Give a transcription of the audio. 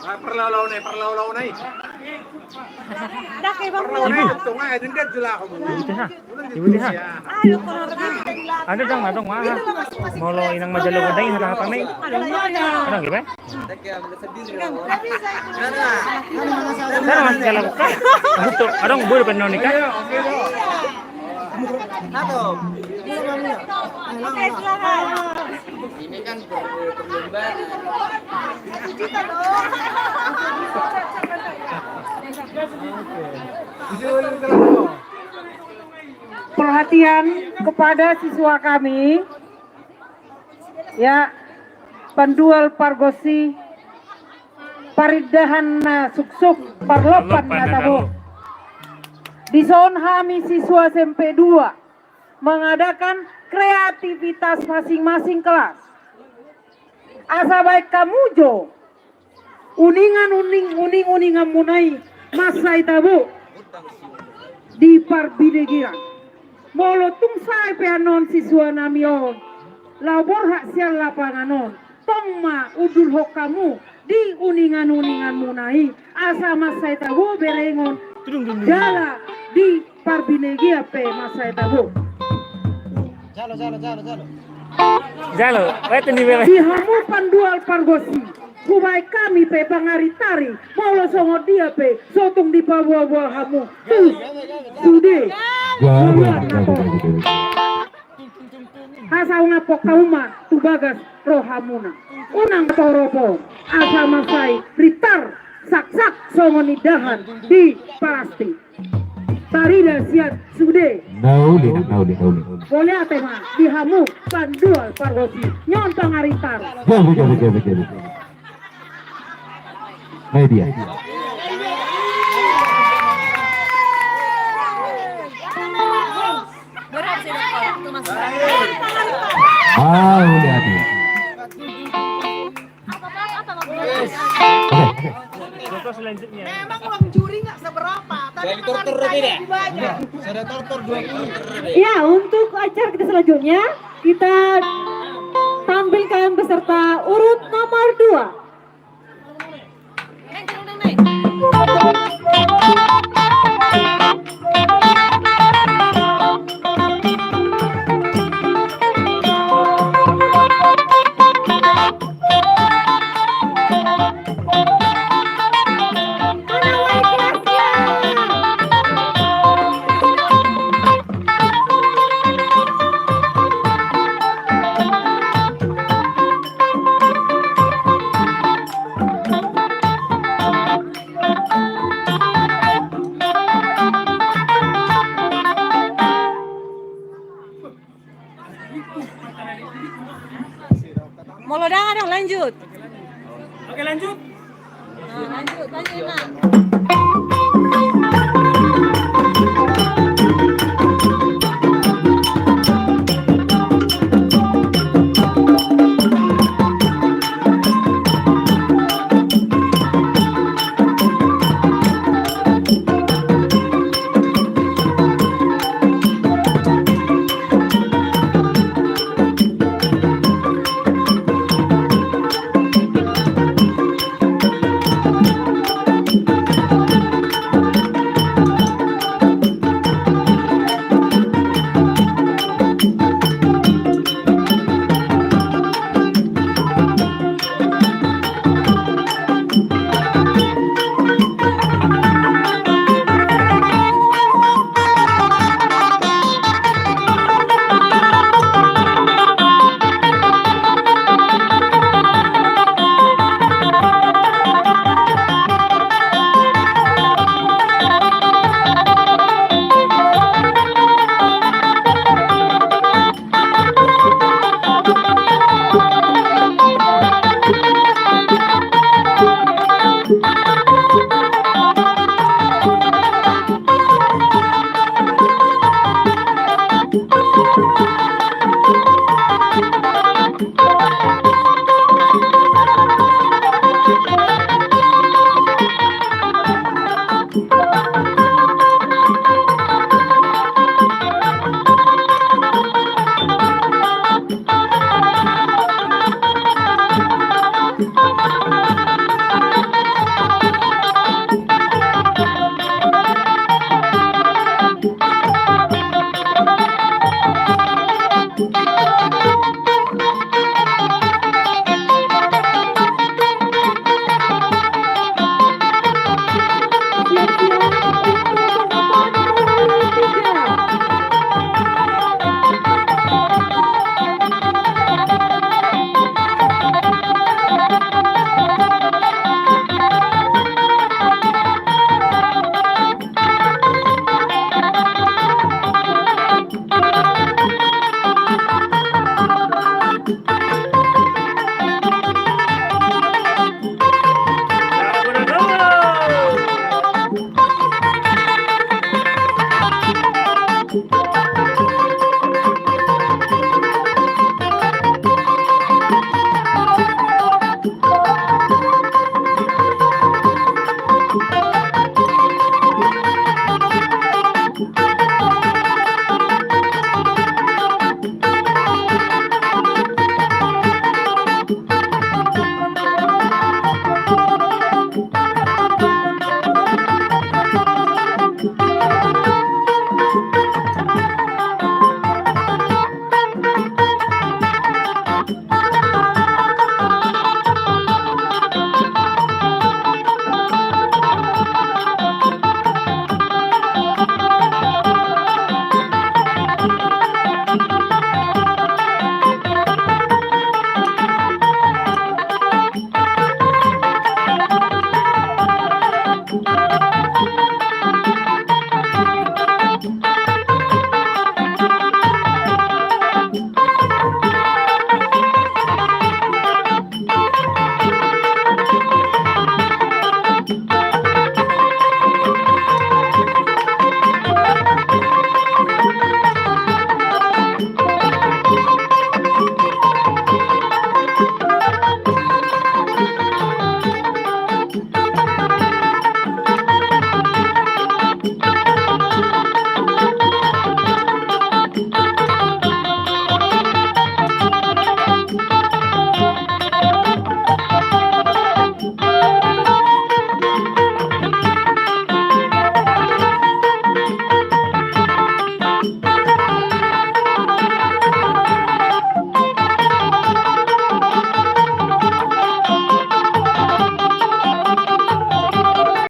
Perlaw-law na eh. Daki bang Perlaw-law ito nga, dindet sila ako. Ibu dia. Ayo ko na Ada dong, adong mah. Molo inang majalo gadai hara tanay. Adong giba? Dara mas kala buka. Betul. Adong buru penonika. Oke, silakan. Ini kan berlomba. Perhatian kepada siswa kami, ya, pendual pargosi, paridahan na suksuk, parlopan na tabo. Di zon kami siswa SMP 2 mengadakan kreativitas masing-masing kelas. Asa baik kamu jo, uningan munai masa itabu di parbidegiran. Molo tung sai peanon siswa namion, labor hak sial lapanganon, tongma udul hok kamu di uningan munai asa masa itabu berengon jala di parbidegia pe masa itabu. Jalo, wetu ni bebe. Di hamu pandual pargosi, kubai kami pe pangaritari, molo songo dia pe, sotong di pabuah-buah hamu. Tuh, sude. Asa unga pokauma, tu bagas rohamuna. Unang toropo, asa masai, ritar, sak-sak songo nidahan di pasti. Tarida siat sude. Nauli. Boleh atema di hamu pandual pargosi, nyon pangaritar. Jadi. Nah dia. Udah dia. Foto selanjutnya. Memang uang juri nggak seberapa, tapi pengaritanya lebih banyak. Sudah tortor 20. Ya, untuk acara kita selanjutnya, kita tampilkan peserta urut nomor 2. Mau lodangan dong, lanjut. Oke, lanjut. Nah, lanjut nak.